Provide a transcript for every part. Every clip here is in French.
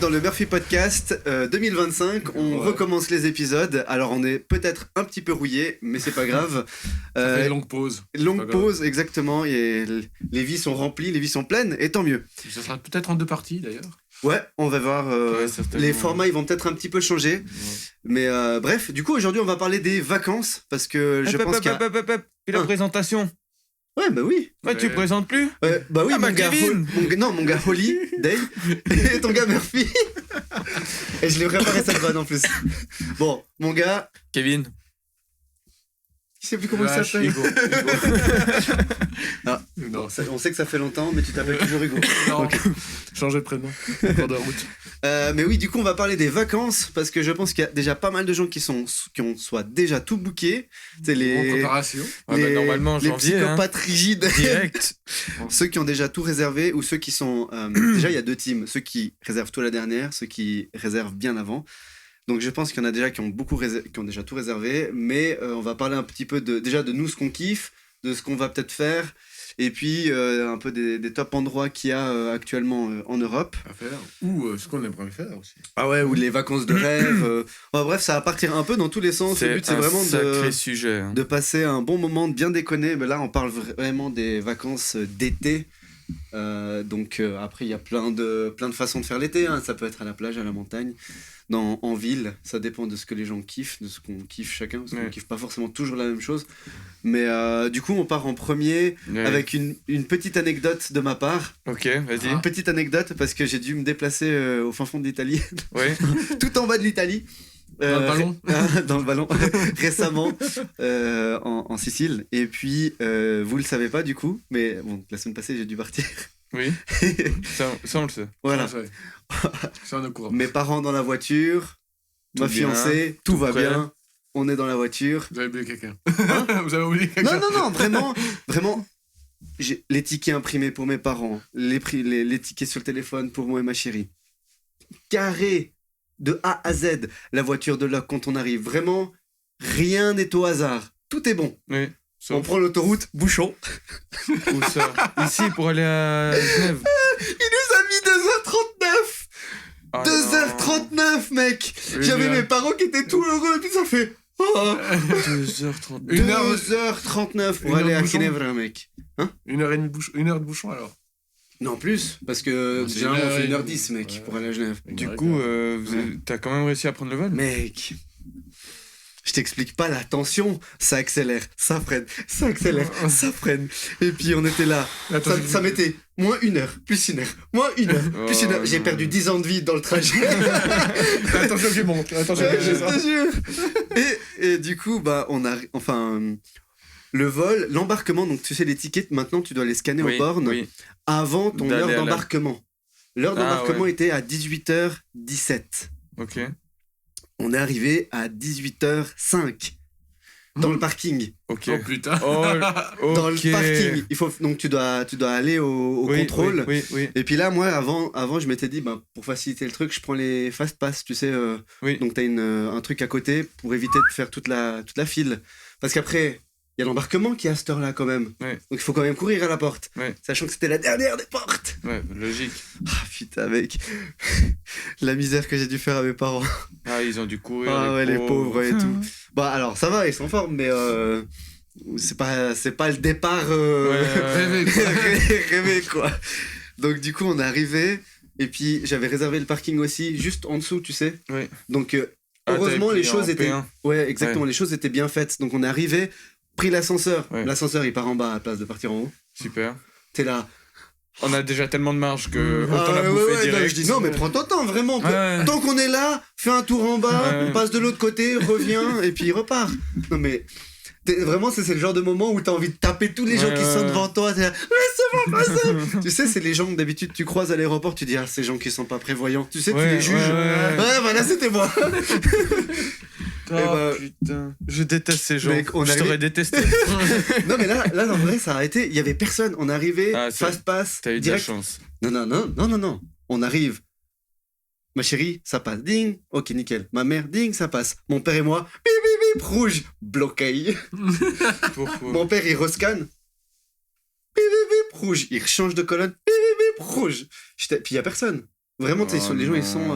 dans le Murphy Podcast 2025. On recommence les épisodes. Alors on est peut-être un petit peu rouillé, mais c'est pas grave. Ça fait une longue pause. Longue pause, exactement. Et les vies sont remplies, les vies sont pleines, et tant mieux. Ça sera peut-être en 2 parties d'ailleurs. Ouais, on va voir. Les formats, ils vont peut-être un petit peu changer. Ouais. Mais bref, du coup, aujourd'hui, on va parler des vacances. Parce que je pense qu'il y a... Et la présentation. Ouais, bah oui. Ouais, tu présentes plus bah oui, mon gars Kevin. mon gars Holly, Dave, et ton gars Murphy. Et je l'ai préparé cette vanne en plus. Bon, mon gars... Kevin. Je sais plus comment il s'appelle. Hugo. Ah, non, on sait que ça fait longtemps, mais tu t'appelles toujours Hugo. Non, okay. Changer de prénom. En de route. Mais oui, du coup, on va parler des vacances, parce que je pense qu'il y a déjà pas mal de gens qui ont soit déjà tout booké. C'est En préparation. Normalement, les janvier, psychopathes rigides. Direct. Ceux qui ont déjà tout réservé, ou ceux qui sont... déjà, il y a 2 teams. Ceux qui réservent tout à la dernière, ceux qui réservent bien avant. Donc je pense qu'il y en a déjà qui ont déjà tout réservé, mais on va parler un petit peu déjà de nous, ce qu'on kiffe, de ce qu'on va peut-être faire, et puis un peu des top endroits qu'il y a actuellement en Europe. À faire, ou ce qu'on aimerait faire aussi. Ah ouais, ou les vacances de rêve. Bref, ça va partir un peu dans tous les sens. Le but, c'est vraiment de passer un bon moment, de bien déconner. Mais là, on parle vraiment des vacances d'été. Donc après, il y a plein de façons de faire l'été. Hein. Ça peut être à la plage, à la montagne. En ville, ça dépend de ce que les gens kiffent, de ce qu'on kiffe chacun, parce qu'on kiffe pas forcément toujours la même chose. Mais du coup, on part en premier avec une petite anecdote de ma part. Ok, vas-y. Une petite anecdote, parce que j'ai dû me déplacer au fin fond de l'Italie. Ouais. Tout en bas de l'Italie. Dans le ballon. Dans le ballon. Récemment, en Sicile. Et puis, vous le savez pas du coup, mais bon, la semaine passée, j'ai dû partir. Oui, ça on le sait. Voilà. C'est un courant. Mes parents dans la voiture, ma fiancée, tout va bien. On est dans la voiture. Vous avez oublié quelqu'un. Hein? Vous avez oublié quelqu'un. Non, vraiment. J'ai les tickets imprimés pour mes parents, les tickets sur le téléphone pour moi et ma chérie. Carré de A à Z, la voiture de là quand on arrive. Vraiment, rien n'est au hasard. Tout est bon. Oui. On prend l'autoroute, bouchon. Où ça? Ici, pour aller à Genève. Il nous a mis 2h39. Ah 2h39, mec. J'avais mes parents qui étaient tout heureux, et puis ça fait... 2h39. 2h39 pour aller à Ginevra, mec. Hein? 1 heure de bouchon, alors. Non, plus, parce que généralement on fait 1h10, mec, pour aller à Genève. Du coup, t'as quand même réussi à prendre le vol? Mec... Je t'explique pas la tension, ça accélère, ça freine, ça accélère, ça freine. Et puis on était là, ça mettait moins 1 heure, plus 1 heure, moins 1 heure, plus 1 heure. J'ai perdu 10 ans de vie dans le trajet. Attention que je monte, attention que je te jure. Et du coup, bah, on a... Enfin, le vol, l'embarquement, donc tu sais, les tickets, maintenant tu dois les scanner aux bornes avant ton heure d'embarquement. L'heure d'embarquement était à 18h17. Ok. On est arrivé à 18h05 dans le parking. Ok. Oh putain. Dans le parking. Donc tu dois aller au contrôle. Oui. Et puis là, moi, avant, je m'étais dit, pour faciliter le truc, je prends les fast pass, tu sais. Donc t'as un truc à côté pour éviter de faire toute la file. Parce qu'après, il y a l'embarquement qui est à cette heure-là quand même. Ouais. Donc il faut quand même courir à la porte. Ouais. Sachant que c'était la dernière des portes. Ouais, logique. Ah putain, mec. La misère que j'ai dû faire à mes parents. Ah, ils ont dû courir. Ah ouais, les pauvres et tout. Bah alors, ça va, ils sont en forme, mais c'est pas le départ rêvé, quoi. Donc du coup, on est arrivé, et puis j'avais réservé le parking aussi, juste en dessous, tu sais. Oui. Donc heureusement, les choses étaient... Ouais, exactement, les choses étaient bien faites. Donc on est arrivé, pris l'ascenseur. Ouais. L'ascenseur, il part en bas à la place de partir en haut. Super. T'es là... On a déjà tellement de marge que autant la bouffer direct. Non, je dis non, mais prends ton temps, vraiment. Tant qu'on est là, fais un tour en bas, on passe de l'autre côté, reviens, et puis il repart. Non, mais vraiment, c'est le genre de moment où t'as envie de taper tous les gens qui sont devant toi. T'es là, laissez-moi passer. Tu sais, c'est les gens que d'habitude tu croises à l'aéroport, tu dis, ah, ces gens qui sont pas prévoyants. Tu sais, tu les juges. Ouais, voilà, c'était moi. Putain, je déteste ces gens. Mec, je t'aurais détesté. Non, mais là, en vrai, ça a arrêté. Il y avait personne. On arrivait, fast pass. T'as eu direct. de la chance. Non. On arrive. Ma chérie, ça passe. Ding. Ok, nickel. Ma mère, ding, ça passe. Mon père et moi, bip, bip, bip, rouge. Bloqué. Mon père, il rescanne. Bip, bip, bip, rouge. Il change de colonne. Bip, bip, bip, rouge. Puis il y a personne. Vraiment, les gens, ils sont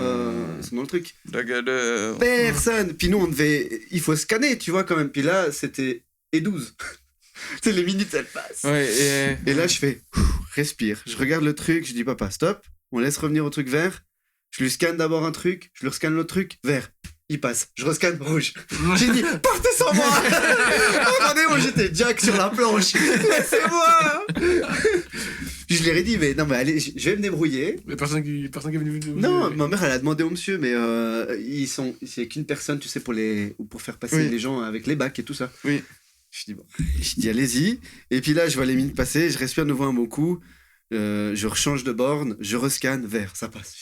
dans le truc. La galère. Personne. Puis nous, il faut scanner, tu vois, quand même. Puis là, c'était E12. Tu sais, les minutes, elles passent. Ouais, et là, je fais, respire. Je regarde le truc, je dis, papa, stop. On laisse revenir au truc vert. Je lui scanne d'abord un truc, je lui rescanne l'autre truc, vert. Il passe. Je rescanne rouge. J'ai dit, partez sans moi. Attendez, moi, j'étais Jack sur la planche. Laissez-moi. Puis je leur ai dit, mais non, mais allez, je vais me débrouiller. Mais personne qui est venu. Non, ma mère, elle a demandé au monsieur, mais c'est qu'une personne, tu sais, pour faire passer les gens avec les bacs et tout ça. Oui. Je dis, allez-y. Et puis là, je vois les minutes passer, je respire de nouveau un bon coup, je rechange de borne, je rescanne, vert, ça passe.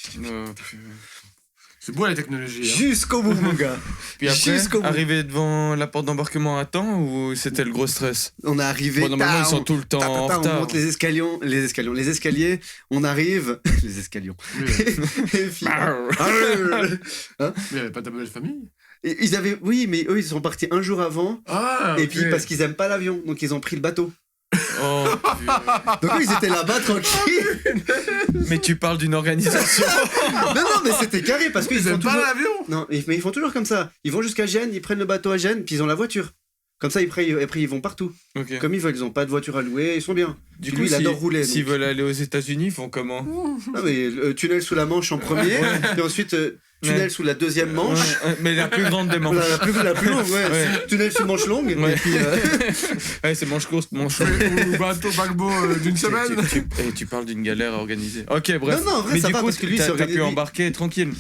C'est beau la technologie. Hein. Jusqu'au bout, mon gars. Puis après, arrivé devant la porte d'embarquement à temps ou c'était le gros stress? On est arrivé. Bon, normalement, ils sont tout le temps en retard. On monte les escaliers, on arrive. Les escaliers. Et puis. Hein? Mais il n'y avait pas ta belle famille? Oui, mais eux, ils sont partis un jour avant. Ah, et puis, parce qu'ils aiment pas l'avion, donc ils ont pris le bateau. Oh, donc eux, ils étaient là-bas tranquilles. Mais tu parles d'une organisation. Non, mais c'était carré parce qu'ils aiment pas l'avion. Non, mais ils font toujours comme ça. Ils vont jusqu'à Gênes, ils prennent le bateau à Gênes, puis ils ont la voiture. Comme ça, après ils vont partout. Okay. Comme ils veulent, ils ont pas de voiture à louer, ils sont bien. Du coup, il adore rouler. S'ils veulent aller aux États-Unis, ils font comment? Non, mais tunnel sous la Manche en premier, puis ensuite tunnel sous la deuxième Manche. Mais la plus grande des manches. La plus longue, ouais. Tunnel sous Manche longue. Ouais. Et puis, ouais, c'est Manche courte, Manche longue. Ou bateau paquebot d'une semaine. Tu parles d'une galère organisée. Ok, bref. Non, en vrai, mais ça du va coup, parce que lui, t'as pu embarquer tranquille.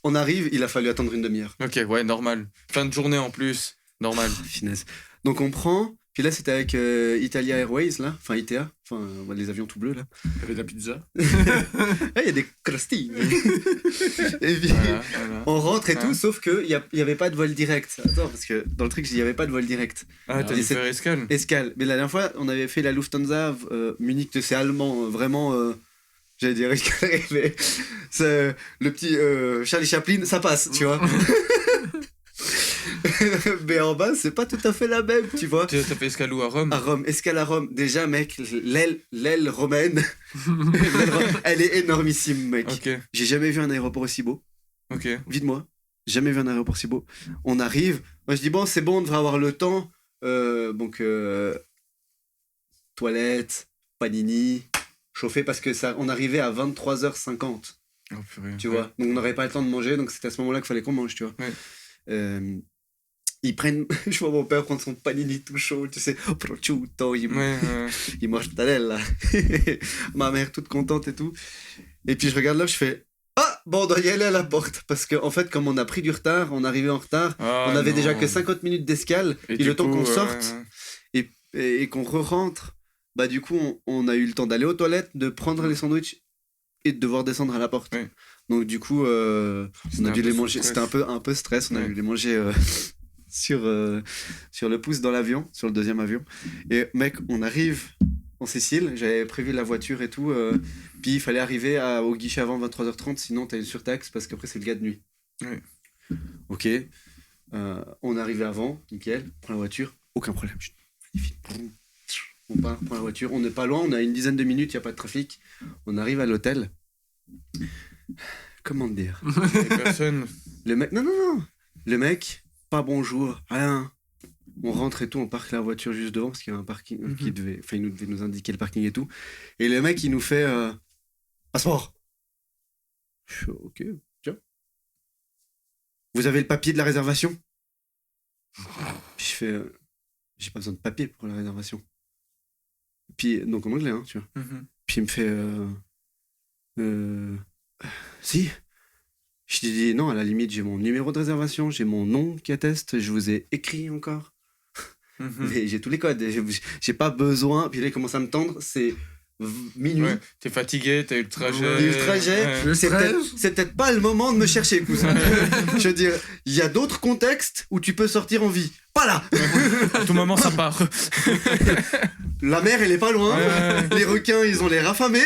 On arrive, il a fallu attendre une demi-heure. Ok, ouais, normal. Fin de journée en plus, normal. Finesse. Donc on prend, puis là c'était avec Italia Airways, là, enfin ITA, enfin les avions tout bleus là. Il y avait de la pizza. Il y a des crusty. Et puis voilà. On rentre et tout, sauf qu'il n'y avait pas de vol direct. Attends, parce que dans le truc, il n'y avait pas de vol direct. Ah, t'as dû faire escale. Escale. Mais la dernière fois, on avait fait la Lufthansa, Munich, c'est allemand, vraiment. J'allais dire escale, mais c'est le petit Charlie Chaplin, ça passe, tu vois. Mais en bas, c'est pas tout à fait la même, tu vois. Tu as fait escale où, à Rome? À Rome, escale à Rome. Déjà, mec, l'aile romaine, elle est énormissime, mec. Okay. J'ai jamais vu un aéroport aussi beau. Ok. Vite-moi. Jamais vu un aéroport si beau. On arrive. Moi, je dis, bon, c'est bon, on devrait avoir le temps. Donc, toilette, panini, chauffer, parce que ça, on arrivait à 23h50. Oh, purée. Tu vois. Donc, on n'aurait pas le temps de manger. Donc, c'était à ce moment-là qu'il fallait qu'on mange, tu vois. Ouais. Ils prennent, je vois mon père prendre son panini tout chaud, tu sais, prosciutto, il mortadella. Ma mère toute contente et tout. Et puis je regarde là, je fais, ah, bon, on doit y aller à la porte. Parce qu'en fait, comme on a pris du retard, on arrivait en retard, on avait déjà que 50 minutes d'escale, et le temps qu'on sorte et qu'on re-rentre, bah du coup, on a eu le temps d'aller aux toilettes, de prendre les sandwichs et de devoir descendre à la porte. Ouais. Donc du coup, on a dû les manger, c'était un peu stress, on a dû les manger... sur le pouce dans l'avion, sur le deuxième avion. Et mec, on arrive en Sicile, j'avais prévu la voiture et tout, puis il fallait arriver au guichet avant 23h30, sinon t'as une surtaxe parce qu'après c'est le gars de nuit. Ouais. Ok, on est arrivé avant, nickel, on prend la voiture, aucun problème. On part, on prend la voiture, on n'est pas loin, on a une dizaine de minutes, il n'y a pas de trafic. On arrive à l'hôtel. Comment te dire? Personne. Le mec, non. Le mec... Pas bonjour, rien. On rentre et tout, on parque la voiture juste devant parce qu'il y avait un parking qui devait nous indiquer le parking et tout. Et le mec, il nous fait passeport. Je suis ok, tiens. Vous avez le papier de la réservation? Puis je fais j'ai pas besoin de papier pour la réservation. Puis donc en anglais, hein, tu vois. Puis il me fait si. Je lui dis non, à la limite, j'ai mon numéro de réservation, j'ai mon nom qui atteste, je vous ai écrit encore. Mais j'ai tous les codes, j'ai pas besoin. Puis là, il commence à me tendre, c'est minuit. Ouais, t'es fatigué, t'as eu le trajet. Ouais. C'est peut-être pas le moment de me chercher, cousin. Je veux dire, il y a d'autres contextes où tu peux sortir en vie. Pas là. À tout moment, ça part. La mer, elle est pas loin. Les requins, ils ont l'air affamés.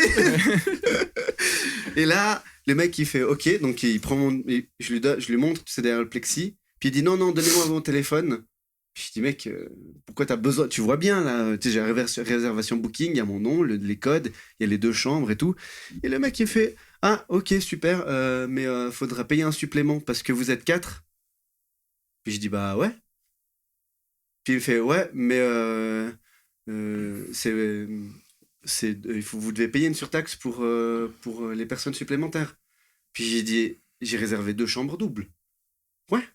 Et là... Le mec, il fait OK, donc il prend je lui montre, c'est derrière le plexi, puis il dit non, donnez-moi mon téléphone. Puis je dis mec, pourquoi t'as besoin? Tu vois bien là, tu sais, j'ai la réservation booking, il y a mon nom, les codes, il y a les 2 chambres et tout. Et le mec, il fait Ah, ok, super, mais faudra payer un supplément parce que vous êtes 4. Puis je dis, bah ouais. Puis il me fait, ouais, mais vous devez payer une surtaxe pour les personnes supplémentaires. Puis j'ai dit, j'ai réservé 2 chambres doubles. Ouais.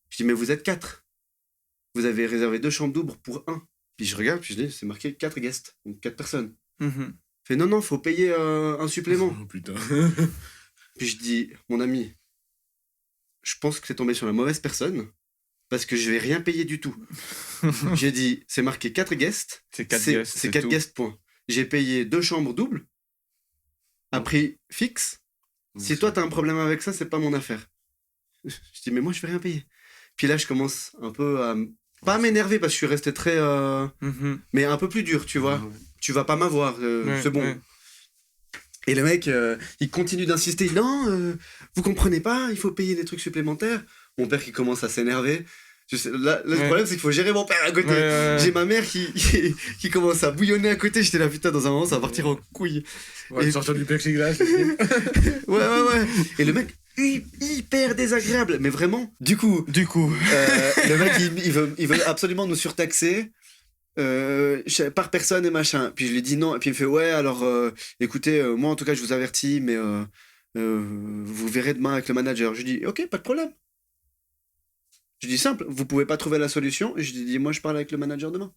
Je dis, mais vous êtes 4. Vous avez réservé 2 chambres doubles pour 1. Puis je regarde, puis je dis, c'est marqué 4 guests, donc 4 personnes. Fait, non, faut payer un supplément. Oh putain. Puis je dis, mon ami, je pense que t'es tombé sur la mauvaise personne, parce que je vais rien payer du tout. J'ai dit, c'est marqué 4 guests. C'est 4 guests. C'est 4 guests, point. J'ai payé 2 chambres doubles, à prix fixe. Si toi t'as un problème avec ça, c'est pas mon affaire. Je dis, mais moi je vais rien payer. Puis là, je commence un peu à. Pas m'énerver parce que je suis resté très. Mais un peu plus dur, tu vois. Tu vas pas m'avoir, c'est bon. Ouais. Et le mec, il continue d'insister. Non, vous comprenez pas, il faut payer des trucs supplémentaires. Mon père qui commence à s'énerver. Là le problème, c'est qu'il faut gérer mon père à côté. J'ai ma mère qui commence à bouillonner à côté. J'étais là, putain, dans un moment, ça va partir en couille. Ouais, sortir du plexiglas. ouais. Et le mec, hyper désagréable, mais vraiment. Du coup, le mec, il veut absolument nous surtaxer. Par personne et machin. Puis je lui dis non, et puis il me fait ouais, alors écoutez, moi en tout cas je vous avertis, mais vous verrez demain avec le manager. Je dis ok, pas de problème. Je dis simple, vous pouvez pas trouver la solution. Et je lui dis moi je parle avec le manager demain.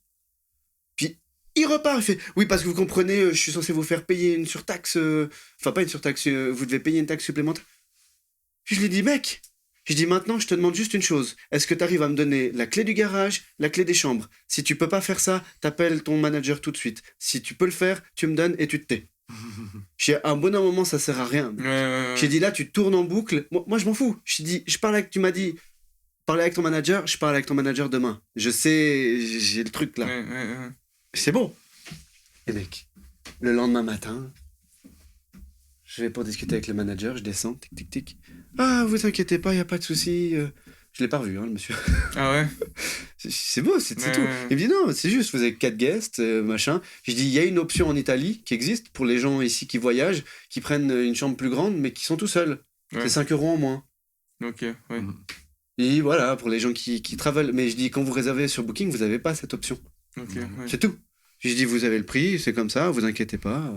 Puis il repart, il fait oui, parce que vous comprenez, je suis censé vous faire payer une surtaxe, enfin pas une surtaxe, vous devez payer une taxe supplémentaire. Puis je lui dis mec, je dis maintenant, je te demande juste une chose. Est-ce que tu arrives à me donner la clé du garage, la clé des chambres? Si tu peux pas faire ça, t'appelles ton manager tout de suite. Si tu peux le faire, tu me donnes et tu te tais. J'ai un bon moment, ça sert à rien. J'ai dit là, tu tournes en boucle. Moi je m'en fous. J'ai dit, tu m'as dit, parler avec ton manager, je parle avec ton manager demain. Je sais, j'ai le truc là. C'est bon. Et mec, le lendemain matin, je vais pour discuter avec le manager, je descends, tic. Ah, vous inquiétez pas, y a pas de souci. Je l'ai pas revu, le monsieur. Ah ouais. C'est beau, c'est tout. Il me dit non, c'est juste, vous avez 4 guests, machin. Je dis, il y a une option en Italie qui existe pour les gens ici qui voyagent, qui prennent une chambre plus grande, mais qui sont tout seuls. C'est 5 € en moins. Ok, ouais. Et voilà, pour les gens qui travaillent. Mais je dis, quand vous réservez sur Booking, vous avez pas cette option. Ok, ouais. C'est tout. Je dis, vous avez le prix, c'est comme ça, vous inquiétez pas.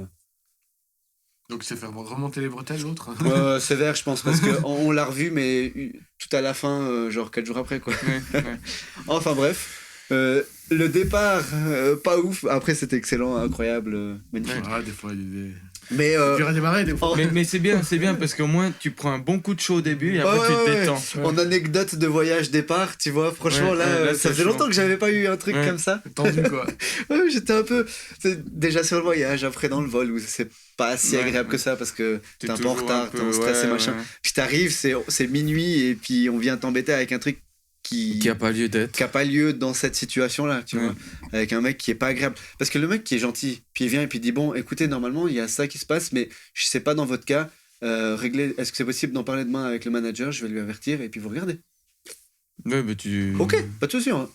Donc c'est faire remonter les bretelles l'autre. Sévère, je pense, parce qu'on l'a revu, mais tout à la fin, genre 4 jours après, quoi. Ouais. Enfin bref, le départ, pas ouf. Après, c'était excellent, incroyable, magnifique. Des fois, il y a des... Mais démarrer, des fois. Mais c'est bien parce qu'au moins tu prends un bon coup de chaud au début et après tu te détends. En anecdote de voyage départ, tu vois, franchement là ça faisait longtemps que j'avais pas eu un truc comme ça. Tendu quoi. J'étais un peu déjà sur le voyage, après dans le vol où c'est pas si agréable que ça parce que t'es un peu en retard, t'es en stress et machin. Puis t'arrives, c'est minuit et puis on vient t'embêter avec un truc qui a pas lieu d'être. Qui a pas lieu dans cette situation-là, tu vois. Avec un mec qui est pas agréable. Parce que le mec qui est gentil, puis il vient et puis il dit bon, écoutez, normalement, il y a ça qui se passe, mais je sais pas dans votre cas, est-ce que c'est possible d'en parler demain avec le manager? Je vais lui avertir et puis vous regardez. Ouais, mais tu... Ok, pas de souci. Hein.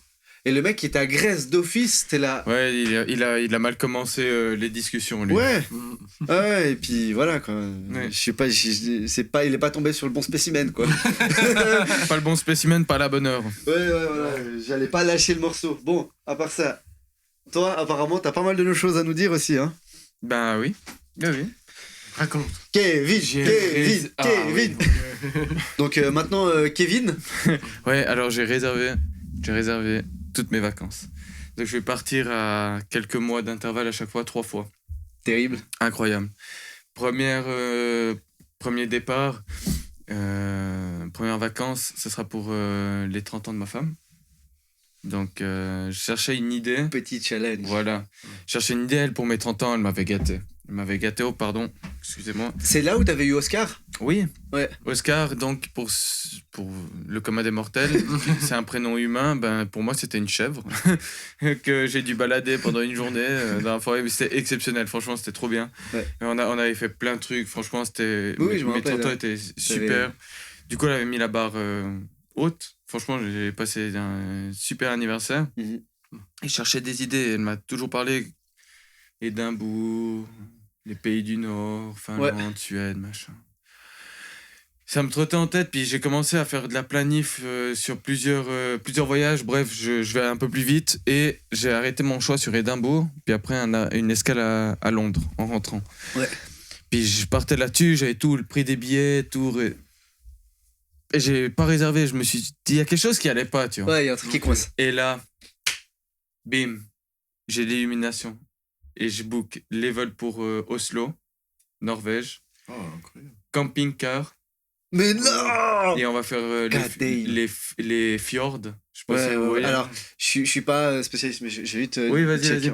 Et le mec qui t'agresse d'office, t'es là. Ouais, il a mal commencé les discussions, lui. Ouais, et puis voilà, quoi. Je sais pas, il est pas tombé sur le bon spécimen, quoi. Pas le bon spécimen, pas la bonne heure. Ouais, voilà. J'allais pas lâcher le morceau. Bon, à part ça, toi, apparemment, t'as pas mal de nos choses à nous dire aussi, hein. Ben oui. Raconte. Kevin. Donc maintenant, Kevin. Ouais, alors j'ai réservé toutes mes vacances. Donc je vais partir à quelques mois d'intervalle à chaque fois, 3 fois. Terrible. Incroyable. Premier départ, première vacances, ce sera pour les 30 ans de ma femme. Donc je cherchais une idée. Petit challenge. Voilà. Je cherchais une idée, elle, pour mes 30 ans, elle m'avait gâté. Pardon, excusez-moi. C'est là où t'avais eu Oscar? Oui. Ouais. Oscar, donc pour le commun des mortels, c'est un prénom humain, ben pour moi c'était une chèvre que j'ai dû balader pendant une journée dans la forêt, mais c'était exceptionnel, franchement c'était trop bien. Ouais. On avait fait plein de trucs, franchement c'était... mes 30 ans étaient super. Du coup elle avait mis la barre haute, franchement j'ai passé un super anniversaire. Et je cherchais des idées, elle m'a toujours parlé Édimbourg, les pays du Nord, Finlande, Suède, machin. Ça me trottait en tête, puis j'ai commencé à faire de la planif sur plusieurs voyages. Bref, je vais un peu plus vite et j'ai arrêté mon choix sur Édimbourg, puis après une escale à Londres en rentrant. Ouais. Puis je partais là-dessus, j'avais tout, le prix des billets, tout. Et j'ai pas réservé, je me suis dit, il y a quelque chose qui allait pas, tu vois. Ouais, il y a un truc qui coince. Et là, bim, j'ai l'illumination. Et je book les vols pour Oslo, Norvège. Oh, incroyable. Camping-car. Mais non! Et on va faire les fjords. Je sais pas si vous voyez. Alors, je suis pas spécialiste, mais j'ai vite. Oui, vas-y.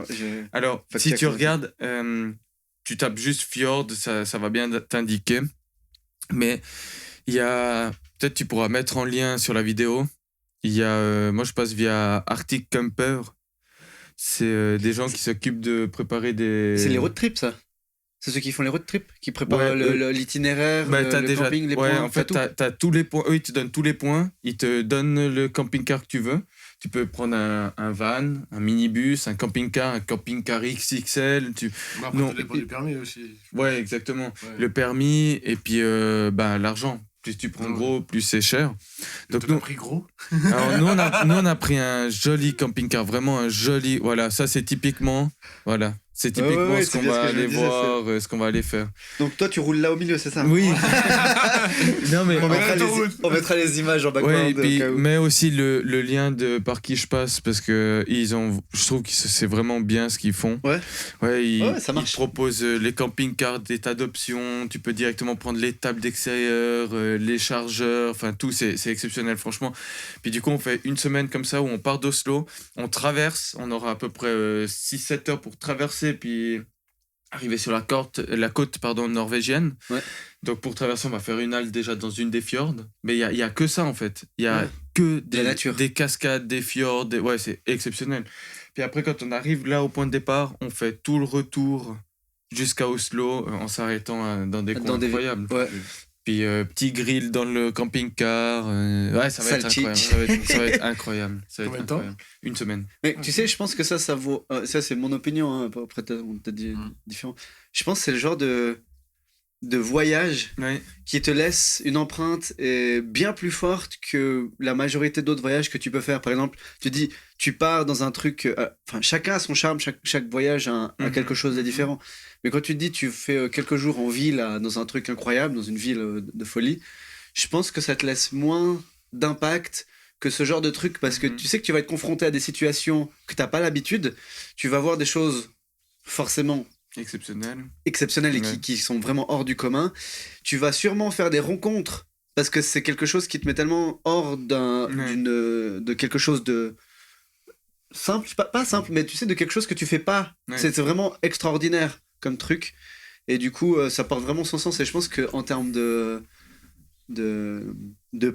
Alors, si tu regardes, tu tapes juste fjord, ça va bien t'indiquer. Mais il y a. Peut-être tu pourras mettre en lien sur la vidéo. Il y a. Moi, je passe via Arctic Camper. C'est des gens qui s'occupent de préparer des. C'est les road trips, ça? C'est ceux qui font les road trips, qui préparent l'itinéraire, le camping, les points. En fait, t'as tous les points. Eux, ils te donnent tous les points. Ils te donnent le camping-car que tu veux. Tu peux prendre un van, un minibus, un camping-car XXL. Non, ça dépend du permis aussi. Ouais, exactement. Ouais. Le permis et puis l'argent. Plus tu prends gros, plus c'est cher. Donc nous, pris gros. Alors nous on a pris un joli camping-car, vraiment un joli. Voilà, ça c'est typiquement. Voilà. C'est typiquement ce qu'on va aller voir, ce qu'on va aller faire. Donc toi, tu roules là au milieu, c'est ça? Oui. Non, mais on mettra les images en background. Ouais, mais aussi le lien de par qui je passe, parce que je trouve que c'est vraiment bien ce qu'ils font. Ouais, ils proposent les camping-cars d'état d'option, tu peux directement prendre les tables d'extérieur, les chargeurs, enfin tout, c'est exceptionnel franchement. Puis du coup, on fait une semaine comme ça où on part d'Oslo, on traverse, on aura à peu près 6-7 heures pour traverser puis arriver sur la côte norvégienne. Ouais. Donc pour traverser, on va faire une halte déjà dans une des fjords. Mais il y a que ça en fait. Il y a que des cascades, des fjords. Ouais, c'est exceptionnel. Puis après, quand on arrive là au point de départ, on fait tout le retour jusqu'à Oslo en s'arrêtant dans des coins incroyables. Ouais. Puis petit grill dans le camping-car. Ouais, ça va être incroyable. Ça va être incroyable. Combien de temps? Une semaine. Mais tu sais, je pense que ça vaut. Ça, c'est mon opinion. Hein, après, on t'a dit différent. Je pense que c'est le genre de voyage qui te laisse une empreinte bien plus forte que la majorité d'autres voyages que tu peux faire. Par exemple, tu pars dans un truc. Chacun a son charme. Chaque voyage a quelque chose de différent. Mais quand tu te dis tu fais quelques jours en ville dans un truc incroyable, dans une ville de folie, je pense que ça te laisse moins d'impact que ce genre de truc, parce que tu sais que tu vas être confronté à des situations que tu n'as pas l'habitude, tu vas voir des choses forcément exceptionnelles et qui sont vraiment hors du commun. Tu vas sûrement faire des rencontres, parce que c'est quelque chose qui te met tellement hors de quelque chose de simple, pas simple, mais tu sais, de quelque chose que tu fais pas. C'est vraiment extraordinaire comme truc, et du coup ça porte vraiment son sens. Et je pense qu'en termes de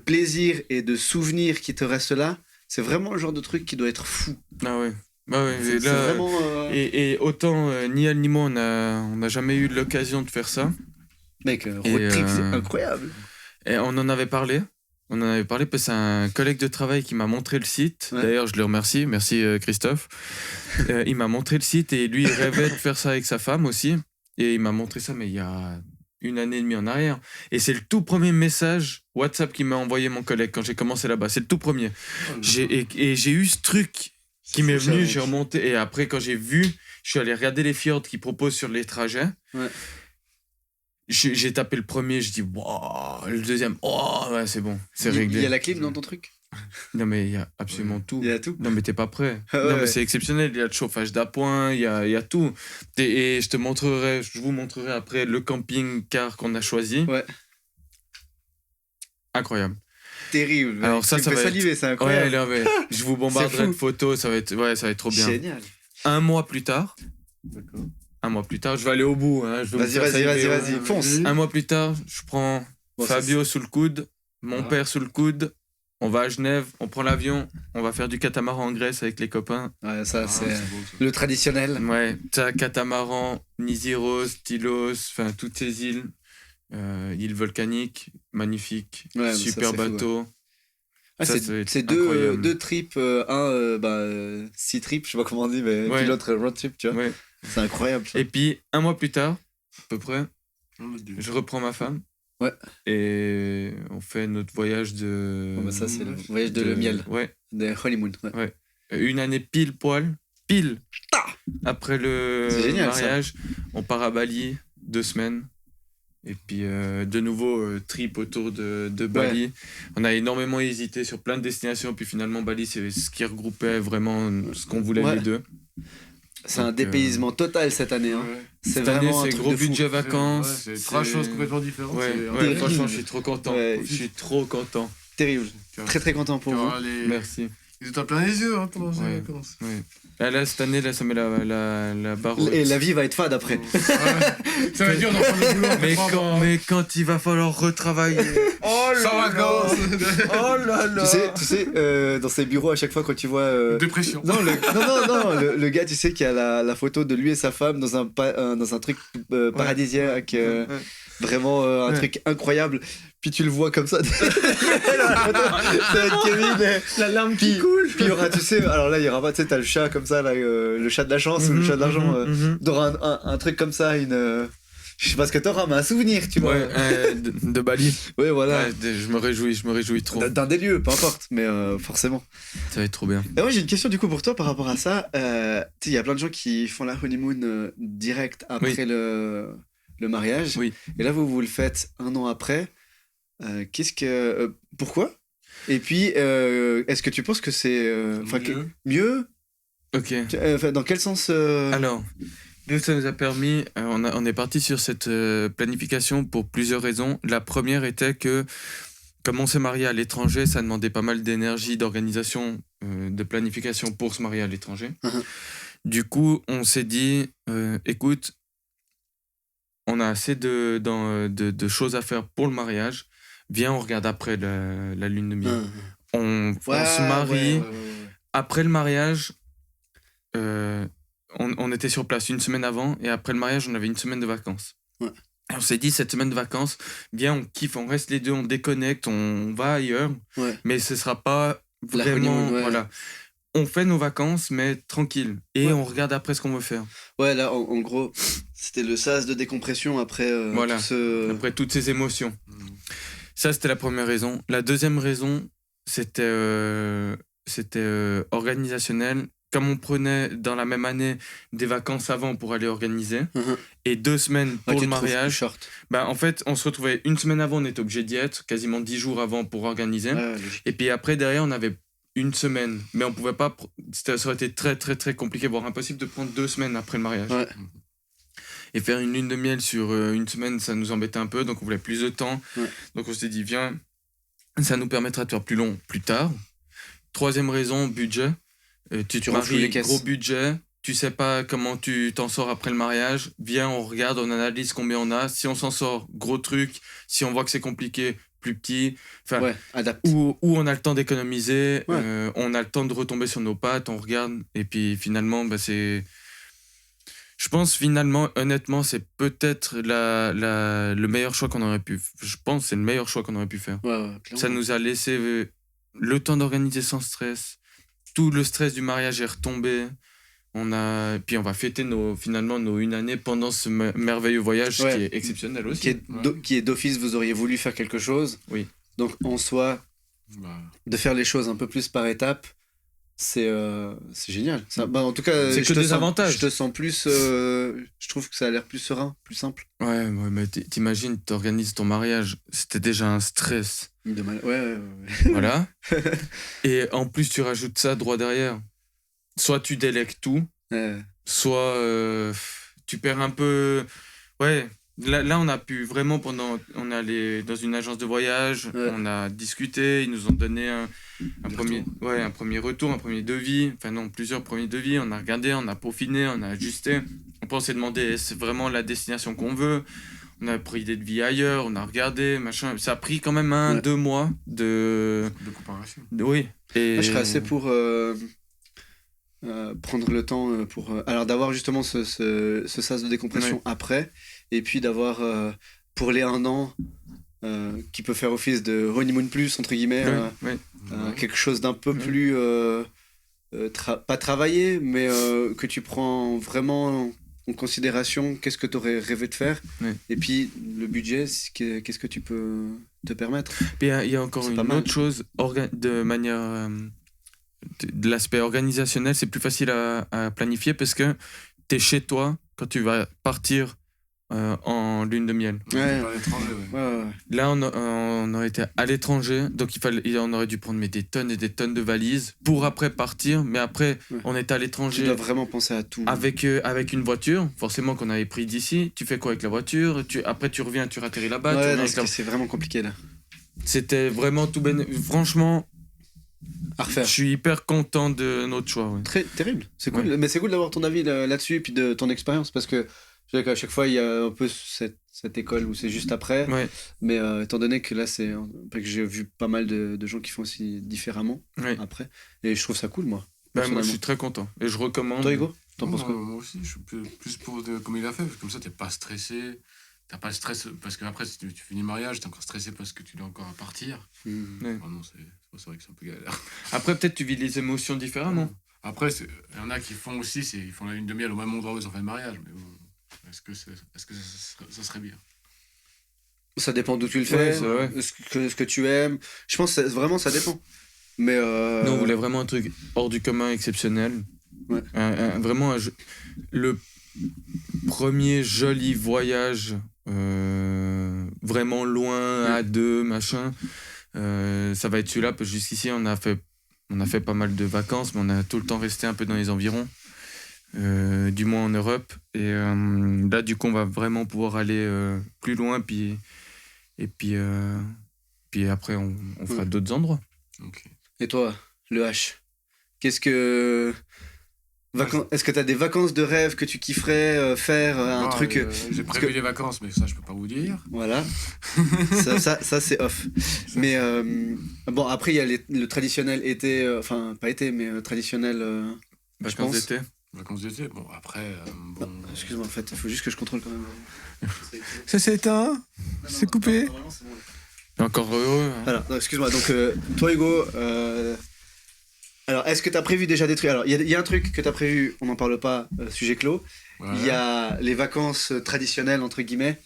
plaisir et de souvenirs qui te restent là, c'est vraiment le genre de truc qui doit être fou. Ah ouais. Bah ouais, c'est vraiment et autant ni elle ni moi on n'a jamais eu l'occasion de faire ça. Mec, road trip, c'est incroyable. Et on en avait parlé parce que c'est un collègue de travail qui m'a montré le site. D'ailleurs, je le remercie. Merci Christophe. Il m'a montré le site et lui, il rêvait de faire ça avec sa femme aussi. Et il m'a montré ça, mais il y a 1 année et demie en arrière. Et c'est le tout premier message WhatsApp qu'il m'a envoyé mon collègue quand j'ai commencé là-bas. C'est le tout premier. J'ai eu ce truc qui m'est venu, j'ai remonté. Et après, quand j'ai vu, je suis allé regarder les fjords qu'ils proposent sur les trajets. J'ai tapé le premier, je dis wow, le deuxième, ouais, c'est bon, c'est réglé. Il y a la clim dans ton truc? Non, mais il y a absolument tout. Il y a tout. Non, mais t'es pas prêt. Non, mais c'est exceptionnel. Il y a le chauffage d'appoint, il y a tout. Et je vous montrerai après le camping-car qu'on a choisi. Ouais. Incroyable. Terrible. Alors ça va saliver, c'est incroyable. Ouais. Je vous bombarderai de photos, ça va être trop bien. Génial. 1 mois plus tard. D'accord. 1 mois plus tard, je vais aller au bout. Hein. Vas-y, fonce. 1 mois plus tard, je prends Fabio sous le coude, mon père sous le coude. On va à Genève, on prend l'avion, on va faire du catamaran en Grèce avec les copains. Ouais, ça, c'est le traditionnel. Ouais, t'as catamaran, Nisyros, Tylos, enfin toutes ces îles. Îles volcaniques, magnifiques, super bateau. C'est deux trips, sea trip, je sais pas comment on dit, mais puis l'autre road trip, tu vois. Ouais. C'est incroyable ça. Et puis 1 mois plus tard, peu près. Je reprends ma femme. Ouais. Et on fait notre voyage de... ça, c'est le voyage de le miel. Ouais. De honeymoon. Ouais. Une année pile après le mariage. On part à Bali 2 semaines. Et puis, de nouveau, trip autour de Bali. Ouais. On a énormément hésité sur plein de destinations. Puis finalement, Bali, c'est ce qui regroupait vraiment ce qu'on voulait les deux. C'est un dépaysement total cette année. Hein. Ouais. C'est vraiment un gros budget vacances. C'est 3 choses complètement différentes. Franchement, je suis trop content. Je suis trop content. Terrible. Très très content pour vous. Merci. Ils étaient plein les yeux pendant ces vacances. Ouais. Là, cette année, ça met la barre. Et la vie va être fade après. Ça va être dur d'en prendre le boulot. Mais quand il va falloir retravailler. Sans vacances. Oh là là. Tu sais dans ces bureaux, à chaque fois, quand tu vois. Dépression. Non, le gars, tu sais, qui a la photo de lui et sa femme dans un truc paradisiaque. Vraiment un truc incroyable. Puis tu le vois comme ça. C'est avec Kevin. La larme qui coule. Puis il y aura, tu sais, alors là, il y aura pas, tu sais, t'as le chat comme ça, là, le chat de la chance ou le chat de l'argent. T'auras un truc comme ça, je sais pas ce que t'auras, mais un souvenir, tu vois. De Bali. Ouais, voilà. Je me réjouis trop. D'un des lieux, peu importe, mais forcément. Ça va être trop bien. Et moi, j'ai une question du coup pour toi par rapport à ça. Tu sais, il y a plein de gens qui font la honeymoon direct après le mariage. Oui. Et là, vous le faites 1 an après. Pourquoi? Et puis, est-ce que tu penses que c'est mieux? Ok. Dans quel sens Alors, nous, ça nous a permis. On est parti sur cette planification pour plusieurs raisons. La première était que, comme on s'est marié à l'étranger, ça demandait pas mal d'énergie, d'organisation, de planification pour se marier à l'étranger. Du coup, on s'est dit, écoute, on a assez de choses à faire pour le mariage. Viens, on regarde après la lune de miel. On se marie. Après le mariage, on était sur place 1 semaine avant. Et après le mariage, on avait 1 semaine de vacances. Et on s'est dit, cette semaine de vacances, viens, on kiffe, on reste les deux, on déconnecte, on va ailleurs. Mais ce sera pas vraiment... Voilà. On fait nos vacances, mais tranquille. Et on regarde après ce qu'on veut faire. Ouais, là, en gros, c'était le sas de décompression après... Après toutes ces émotions. Ça, c'était la première raison. La deuxième raison, c'était organisationnel. Comme on prenait dans la même année des vacances avant pour aller organiser, et 2 semaines pour le mariage, en fait, on se retrouvait 1 semaine avant, on était obligé d'y être, quasiment 10 jours avant pour organiser. Et puis après, derrière, on avait 1 semaine. Mais on pouvait pas... Ça aurait été très, très, très compliqué, voire impossible de prendre 2 semaines après le mariage. Et faire une lune de miel sur 1 semaine, ça nous embêtait un peu, donc on voulait plus de temps. Donc on s'est dit, viens, ça nous permettra de faire plus long plus tard. 3e raison, budget. Tu te maries, gros budget, tu sais pas comment tu t'en sors après le mariage. Viens, on regarde, on analyse combien on a. Si on s'en sort, gros truc. Si on voit que c'est compliqué, plus petit. Adapte. Où on a le temps d'économiser, on a le temps de retomber sur nos pattes, on regarde. Et puis finalement, c'est... Je pense finalement, honnêtement, c'est peut-être le meilleur choix qu'on aurait pu... Je pense que c'est le meilleur choix qu'on aurait pu faire. Ça nous a laissé le temps d'organiser sans stress. Tout le stress du mariage est retombé. Puis on va fêter finalement nos 1 année pendant ce merveilleux voyage qui est exceptionnel aussi. Qui est d'office, vous auriez voulu faire quelque chose. Oui. Donc en soi, de faire les choses un peu plus par étapes, c'est génial. Ça, en tout cas, c'est que des avantages. Je te sens plus... je trouve que ça a l'air plus serein, plus simple. Ouais, mais t'imagines, t'organises ton mariage. C'était déjà un stress. Voilà. Et en plus, tu rajoutes ça droit derrière. Soit tu délègues tout, soit tu perds un peu... Ouais, là on a pu vraiment on est allé dans une agence de voyage, on a discuté, ils nous ont donné un premier retour, un premier devis, plusieurs premiers devis, on a regardé, on a peaufiné, on a ajusté. On s'est demandé, c'est vraiment la destination qu'on veut? On a pris des devis ailleurs, on a regardé, machin. Ça a pris quand même 2 mois de comparaison. Oui. Et... Moi, je serais assez pour prendre le temps pour... alors d'avoir justement ce sas de décompression après, et puis d'avoir pour les 1 an qui peut faire office de honeymoon plus, entre guillemets, quelque chose d'un peu plus... pas travaillé, mais que tu prends vraiment... en considération qu'est-ce que tu aurais rêvé de faire, et puis le budget, qu'est-ce que tu peux te permettre. Il y a encore une autre chose, de manière... de l'aspect organisationnel, c'est plus facile à planifier parce que tu es chez toi quand tu vas partir en lune de miel. Ouais. Là, on aurait été à l'étranger, donc on aurait dû prendre des tonnes et des tonnes de valises pour après partir. Mais après, on était à l'étranger. Tu dois vraiment penser à tout. Avec une voiture, forcément qu'on avait pris d'ici. Tu fais quoi avec la voiture? Après, tu reviens, tu ratterris là-bas. C'est vraiment compliqué là. C'était vraiment tout franchement, à refaire. Je suis hyper content de notre choix. Très terrible. C'est cool. Mais c'est cool d'avoir ton avis là-dessus et puis de ton expérience parce que je sais qu'à chaque fois il y a un peu cette école où c'est juste après. Mais étant donné que là que j'ai vu pas mal de gens qui font aussi différemment après, et je trouve ça cool moi. Moi je suis très content et je recommande. Toi Hugo, t'en penses quoi? Moi aussi, je suis plus pour comme il a fait, comme ça t'es pas stressé. T'as pas le stress parce que après si tu finis le mariage, t'es encore stressé parce que tu dois encore partir. Non, c'est vrai que c'est un peu galère. Après peut-être tu vis les émotions différemment. Après il y en a qui font aussi, ils font la lune de miel au même endroit où ils ont fait le mariage, mais bon, est-ce que ça serait bien? Ça dépend d'où tu le fais, ce que tu aimes. Je pense que vraiment ça dépend. Mais nous on voulait vraiment un truc hors du commun, exceptionnel. Vraiment le premier joli voyage vraiment loin à deux machin, ça va être celui-là parce que jusqu'ici on a fait pas mal de vacances mais on a tout le temps resté un peu dans les environs, du moins en Europe, et là du coup on va vraiment pouvoir aller plus loin et puis après on fera d'autres endroits. Et toi le H, qu'est-ce que est-ce que tu as des vacances de rêve que tu kifferais faire un truc j'ai prévu des vacances, mais ça, je peux pas vous dire. Voilà. ça c'est off. Mais bon, après, il y a le traditionnel été, enfin, pas été, mais traditionnel. Vacances d'été. Vacances d'été, bon, après. Bon... Excuse-moi, en fait, il faut juste que je contrôle quand même. Ça s'est éteint. C'est coupé. Encore heureux. Hein. Voilà, excuse-moi. Donc, toi, Hugo. Alors, est-ce que tu as prévu déjà des trucs? Alors, il y a un truc que tu as prévu, on n'en parle pas, sujet clos. Il y a les vacances traditionnelles, entre guillemets.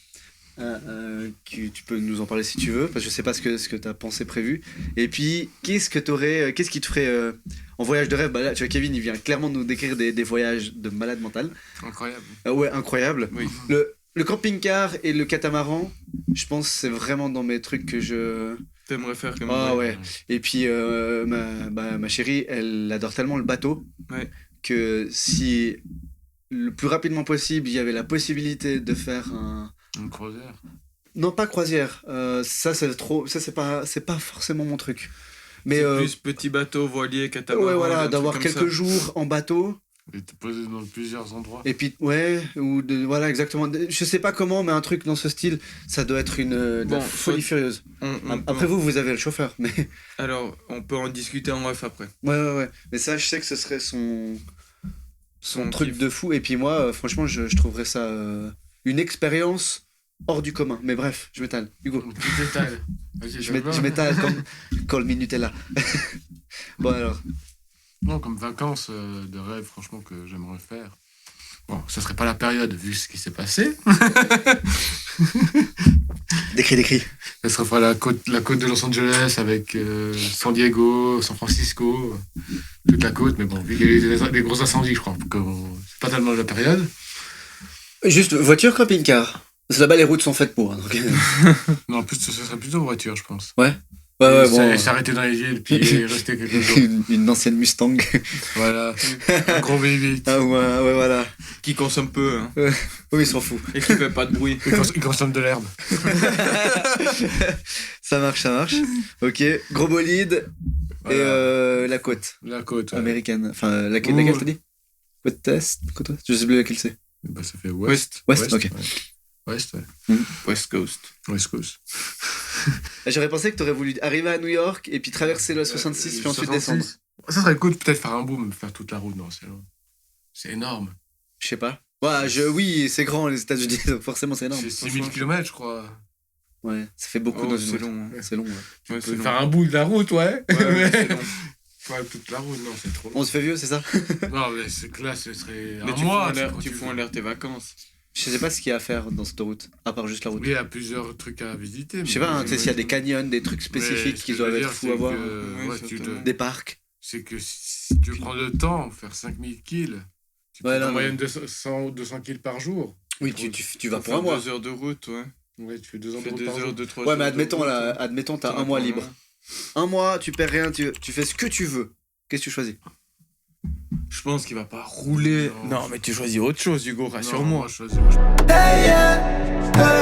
Tu peux nous en parler si tu veux, parce que je sais pas ce que tu as pensé prévu. Et puis, qu'est-ce qui te ferait en voyage de rêve? Bah là, tu vois, Kevin, il vient clairement nous décrire des voyages de malade mental. Incroyable. Ouais, incroyable. Oui. Le camping-car et le catamaran, je pense que c'est vraiment dans mes trucs que je... T'aimerais faire comme ouais. Et puis ma chérie, elle adore tellement le bateau que si le plus rapidement possible il y avait la possibilité de faire une croisière. Non, pas croisière. Ça c'est trop. Ça c'est pas forcément mon truc. Mais c'est plus petit bateau, voilier, catamaran. Ouais, voilà, d'avoir quelques jours en bateau. Et te poser dans plusieurs endroits. Et puis, voilà, exactement. Je sais pas comment, mais un truc dans ce style, ça doit être une folie furieuse. Après, vous avez le chauffeur, mais... Alors, on peut en discuter en off après. Ouais. Mais ça, je sais que ce serait son truc kiff de fou. Et puis moi, franchement, je trouverais ça une expérience hors du commun. Mais bref, je m'étale. Hugo. Tu t'étales. Je m'étale quand le minute est là. Bon, alors... Non, comme vacances de rêve, franchement, que j'aimerais faire. Bon, ça serait pas la période, vu ce qui s'est passé. Décris. Ça serait pas la côte de Los Angeles avec San Diego, San Francisco, toute la côte. Mais bon, vu qu'il y a des gros incendies, je crois que c'est pas tellement la période. Juste, voiture, camping-car. Là-bas, les routes sont faites pour. Donc... Non, en plus, ce serait plutôt voiture, je pense. Ouais, bon. S'arrêter dans les villes, puis rester quelques jours. Une ancienne Mustang. Voilà, un gros V8. Ah ouais, voilà. Qui consomme peu. Hein. Oui, il s'en fout. Et qui fait pas de bruit. Il consomme de l'herbe. Ça marche. Ok, gros bolide. Voilà. Et la côte. La côte, américaine. Enfin, laquelle t'as dit? Côte est, côte ouest. Je sais plus laquelle c'est. Bah, ça fait ouest. Ouest, ok. Ouais. West, West Coast. J'aurais pensé que t'aurais voulu arriver à New York et puis traverser le 66 puis ensuite descendre. Ça serait cool peut-être faire un boom, faire toute la route. Non, c'est long. C'est énorme. Je sais pas. Oui, c'est grand les États-Unis, donc forcément c'est énorme. C'est 6000 km, je crois. Ouais, ça fait beaucoup dans une c'est long. C'est long. Ouais, faire un bout de la route, ouais. C'est long. Ouais, toute la route, non, c'est trop long. On se fait vieux, c'est ça? Non, mais c'est que là, ce serait mais un mois. Tu fous en l'air tes vacances. Je sais pas ce qu'il y a à faire dans cette route, à part juste la route. Oui, il y a plusieurs trucs à visiter. Je sais pas, hein, s'il y a des canyons, des trucs spécifiques qui doivent être fous à voir. Des parcs. C'est que si tu prends le temps, faire 5000 kills, tu prends en moyenne de 100 ou 200 kills par jour. Oui, tu vas pour un mois. 2 heures de route, ouais. Ouais, tu fais 2 heures de route par jour. 3 ouais, mais admettons, t'as un mois libre. Un mois, tu perds rien, tu fais ce que tu veux. Qu'est-ce que tu choisis? Je pense qu'il va pas rouler. Non, mais tu choisis autre chose, Hugo, rassure-moi. Hey, yeah.